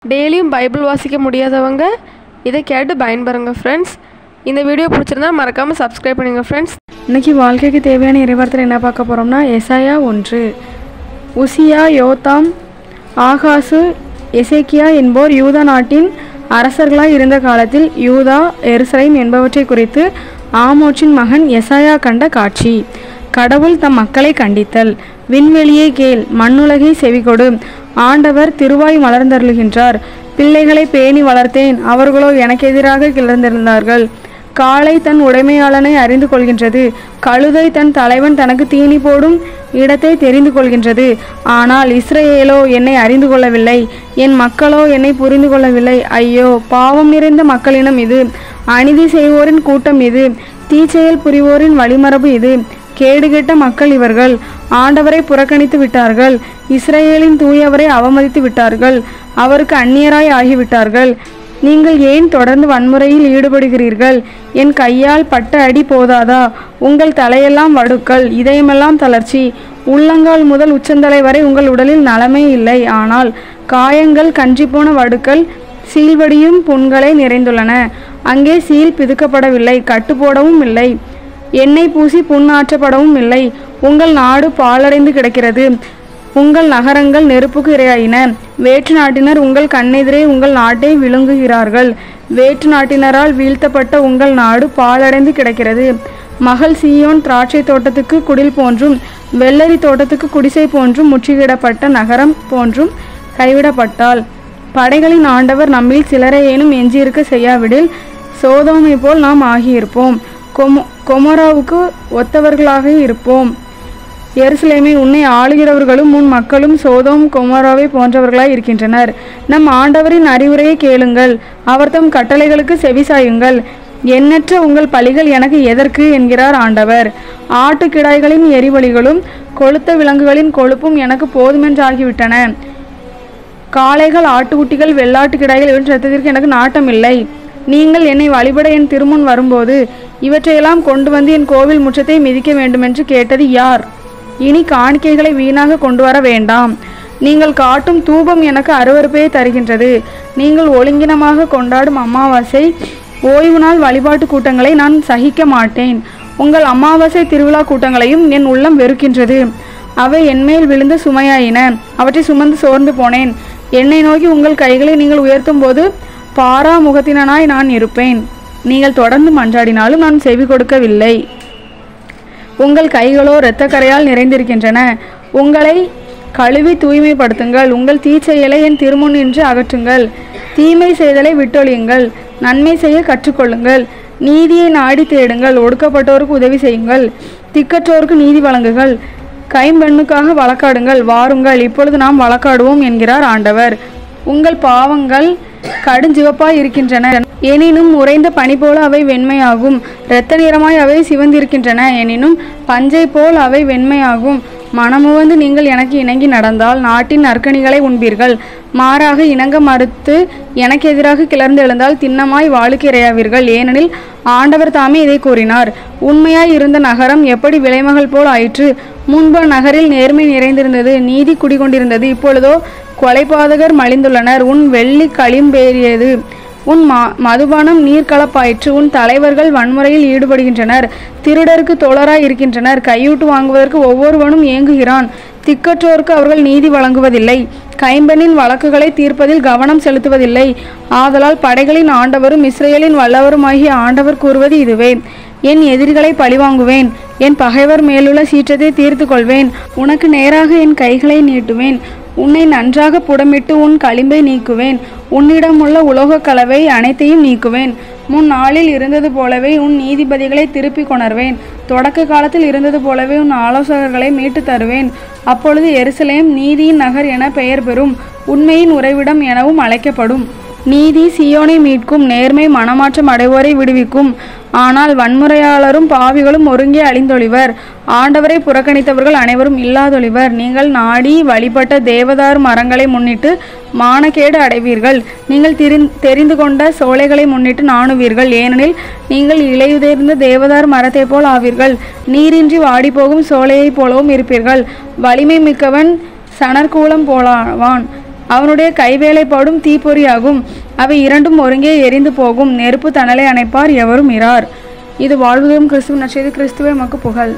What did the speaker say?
டெய்லியும் பைபிள் வாசிக்க முடியாதவங்க இதை கேட்டு பயன்பெறுங்க ஃப்ரெண்ட்ஸ். இந்த வீடியோ பிடிச்சிருந்தா மறக்காமல் சப்ஸ்கிரைப் பண்ணுங்க ஃப்ரெண்ட்ஸ். இன்றைக்கி வாழ்க்கைக்கு தேவையான இறைவார்த்தையில் என்ன பார்க்க போகிறோம்னா எசாயா 1. உசியா, யோதாம், ஆகாசு, எசேக்கியா என்போர் யூதா நாட்டின் அரசர்களாய் இருந்த காலத்தில் யூதா, எருசலேம் என்பவற்றை குறித்து ஆமோச்சின் மகன் எசாயா கண்ட காட்சி. கடவுள் தம் மக்களை கண்டித்தல். விண்வெளியே கேள், மண்ணுலகை செவிகொடு. ஆண்டவர் திருவாய் மலர்ந்தருளுகின்றார். பிள்ளைகளை பேணி வளர்த்தேன், அவர்களோ எனக்கு எதிராக கிளர்ந்திருந்தார்கள். காளை தன் உடைமையாளனை அறிந்து கொள்கின்றது, கழுதை தன் தலைவன் தனக்கு தீனி போடும் இடத்தை தெரிந்து கொள்கின்றது. ஆனால் இஸ்ரவேலோ என்னை அறிந்து கொள்ளவில்லை, என் மக்களோ என்னை புரிந்து கொள்ளவில்லை. ஐயோ, பாவம் நிறைந்த மக்களினம் இது, அநீதி செய்வோரின் கூட்டம் இது, தீச்செயல் புரிவோரின் வழிமரபு இது. கேடுகெட்ட மக்கள் இவர்கள். ஆண்டவரை புறக்கணித்து விட்டார்கள், இஸ்ரவேலின் தூயவரை அவமதித்து விட்டார்கள், அவருக்கு அந்நியராய் ஆகிவிட்டார்கள். நீங்கள் ஏன் தொடர்ந்து வன்முறையில் ஈடுபடுகிறீர்கள்? என் கையால் பட்ட அடி போதாதா? உங்கள் தலையெல்லாம் வடுக்கள், இதயமெல்லாம் தளர்ச்சி, உள்ளங்கால் முதல் உச்சந்தலை வரை உங்கள் உடலில் நலமே இல்லை. ஆனால் காயங்கள், கஞ்சிப்போன வடுக்கள், சீல்வடியும் புண்களே நிறைந்துள்ளன. அங்கே சீல் பிதுக்கப்படவில்லை, கட்டுப்போடவும் இல்லை, எண்ணெய் பூசி புண்ணாற்றப்படவும் இல்லை. உங்கள் நாடு பாழடைந்து கிடக்கிறது, உங்கள் நகரங்கள் நெருப்புக்கு இரையாயின. வேற்று நாட்டினர் உங்கள் கண்ணெதிரே உங்கள் நாட்டை விழுங்குகிறார்கள். வேற்று நாட்டினரால் வீழ்த்தப்பட்ட உங்கள் நாடு பாழடைந்து கிடக்கிறது. மகள் சீயோன் திராட்சை தோட்டத்துக்கு குடில் போன்றும் வெள்ளரி தோட்டத்துக்கு குடிசை போன்றும் முற்றுகையிடப்பட்ட நகரம் போன்றும் கைவிடப்பட்டால், படைகளின் ஆண்டவர் நம்மில் சிலரையேனும் எஞ்சியிருக்க செய்யாவிடில் சோதோமை போல் நாம் ஆகியிருப்போம், கொமோராவுக்கு ஒத்தவர்களாக இருப்போம். எருசலேமை, உன்னை ஆளுகிறவர்களும் உன் மக்களும் சோதோம் கொமோராவை போன்றவர்களாய் இருக்கின்றனர். நம் ஆண்டவரின் அறிவுரையை கேளுங்கள், அவர் தம் கட்டளைகளுக்கு செவிசாயுங்கள். எண்ணற்ற உங்கள் பலிகள் எனக்கு எதற்கு என்கிறார் ஆண்டவர். ஆட்டு கிடாய்களின் எரிபலிகளும் கொழுத்த விலங்குகளின் கொழுப்பும் எனக்கு போதுமென்றாகிவிட்டன. காளைகள், ஆட்டுக்குட்டிகள், வெள்ளாட்டு கிடாய்கள் இவற்றின் இரத்தத்திற்கு எனக்கு நாட்டம் இல்லை. நீங்கள் என்னை வழிபட என் திருமுன் வரும்போது இவற்றையெல்லாம் கொண்டு வந்து என் கோவில் முற்றத்தை மிதிக்க வேண்டுமென்று கேட்டது யார்? இனி காணிக்கைகளை வீணாக கொண்டு வர வேண்டாம். நீங்கள் காட்டும் தூபம் எனக்கு அருவருப்பை தருகின்றது. நீங்கள் ஒழுங்கினமாக கொண்டாடும் அமாவாசை, ஓய்வு நாள் வழிபாட்டு கூட்டங்களை நான் சகிக்க மாட்டேன். உங்கள் அமாவாசை திருவிழா கூட்டங்களையும் என் உள்ளம் வெறுக்கின்றது. அவை என்மேல் விழுந்து சுமையாயின, அவற்றை சுமந்து சோர்ந்து போனேன். என்னை நோக்கி உங்கள் கைகளை நீங்கள் உயர்த்தும் போது பாராமுகத்தினாய் நான் இருப்பேன். நீங்கள் தொடர்ந்து மன்றாடினாலும் நான் செவி கொடுக்கவில்லை. உங்கள் கைகளோ இரத்தக்கரையால் நிறைந்திருக்கின்றன. உங்களை கழுவி தூய்மைப்படுத்துங்கள். உங்கள் தீச்செயலை என் திருமுன் நின்று அகற்றுங்கள். தீமை செய்தலை விட்டொழியுங்கள். நன்மை செய்ய கற்றுக்கொள்ளுங்கள். நீதியை நாடி தேடுங்கள். ஒடுக்கப்பட்டோருக்கு உதவி செய்யுங்கள். திக்கற்றோருக்கு நீதி வழங்குங்கள். கைம்பெண்ணுக்காக வழக்காடுங்கள். வாருங்கள், இப்பொழுது நாம் வழக்காடுவோம் என்கிறார் ஆண்டவர். உங்கள் பாவங்கள் கடுஞ்சிவப்பாய் இருக்கின்றன, எனினும் உறைந்த பனி போல அவை வெண்மையாகும். இரத்த நிறமாய் அவை சிவந்திருக்கின்றன, எனினும் பஞ்சை போல் அவை வெண்மையாகும். மனமுவந்து நீங்கள் எனக்கு இணங்கி நடந்தால் நாட்டின் நற்கனிகளை உண்பீர்கள். மாறாக இணங்க மறுத்து எனக்கு எதிராக கிளர்ந்து எழுந்தால் திண்ணமாய் வாளுக்கு இரையாவீர்கள். ஏனெனில் ஆண்டவர் தாமே இதை கூறினார். உண்மையாய் இருந்த நகரம் எப்படி விலைமகள் போல் ஆயிற்று? முன்பு நகரில் நேர்மை நிறைந்திருந்தது, நீதி குடிகொண்டிருந்தது. இப்பொழுதோ கொலைபாதகர் மலிந்துள்ளனர். உன் வெள்ளி களிம்பேறியது, உன் மதுபானம் நீர்கலப்பாயிற்று. உன் தலைவர்கள் வன்முறையில் ஈடுபடுகின்றனர், திருடருக்கு தோழராய் இருக்கின்றனர். கையூட்டு வாங்குவதற்கு ஒவ்வொருவனும் ஏங்குகிறான். திக்கற்றோருக்கு அவர்கள் நீதி வழங்குவதில்லை. கைம்பெண்ணின் வழக்குகளை தீர்ப்பதில் கவனம் செலுத்துவதில்லை. ஆதலால் படைகளின் ஆண்டவரும் இஸ்ரேலின் வல்லவருமாகிய ஆண்டவர் கூறுவது இதுவே: என் எதிரிகளை பழிவாங்குவேன், என் பகைவர் மேலுள்ள சீற்றத்தை தீர்த்து கொள்வேன். உனக்கு நேராக என் கைகளை நீட்டுவேன். உன்னை நன்றாக புடமிட்டு உன் களிம்பை நீக்குவேன். உன்னிடம் உள்ள உலோக கலவை அனைத்தையும் நீக்குவேன். முன் நாளில் இருந்தது போலவே உன் நீதிபதிகளை திருப்பி கொணர்வேன். தொடக்க காலத்தில் இருந்தது போலவே உன் ஆலோசகர்களை மீட்டு தருவேன். அப்பொழுது எருசலேம் நீதியின் நகர் என பெயர் பெறும், உண்மையின் உறைவிடம் எனவும் அழைக்கப்படும். நீதி சீயோனை மீட்கும், நேர்மை மனமாற்றம் அடைவோரை விடுவிக்கும். ஆனால் வன்முறையாளரும் பாவிகளும் ஒருங்கே அழிந்தொழிவர். ஆண்டவரை புறக்கணித்தவர்கள் அனைவரும் இல்லாதொழிவர். நீங்கள் நாடி வழிபட்ட தேவதார் மரங்களை முன்னிட்டு மானக்கேடு அடைவீர்கள். நீங்கள் தெரிந்து கொண்ட சோலைகளை முன்னிட்டு நாணுவீர்கள். ஏனெனில் நீங்கள் இலையுதிர்ந்த தேவதார் மரத்தை போல் ஆவீர்கள். நீரின்றி வாடிப்போகும் சோலையைப் போலவும் இருப்பீர்கள். வலிமை மிக்கவன் சணற்கூலம் போலாவான். அவனுடைய கைவேலைப்பாடும் தீப்பொறியாகும். அவை இரண்டும் ஒருங்கே எரிந்து போகும். நெருப்பு தணலை அணைப்பார் எவரும் இரார். இது வாழ்வுதரும் கிறிஸ்துவ நற்செய்தி. கிறிஸ்துவே உமக்கு புகழ்.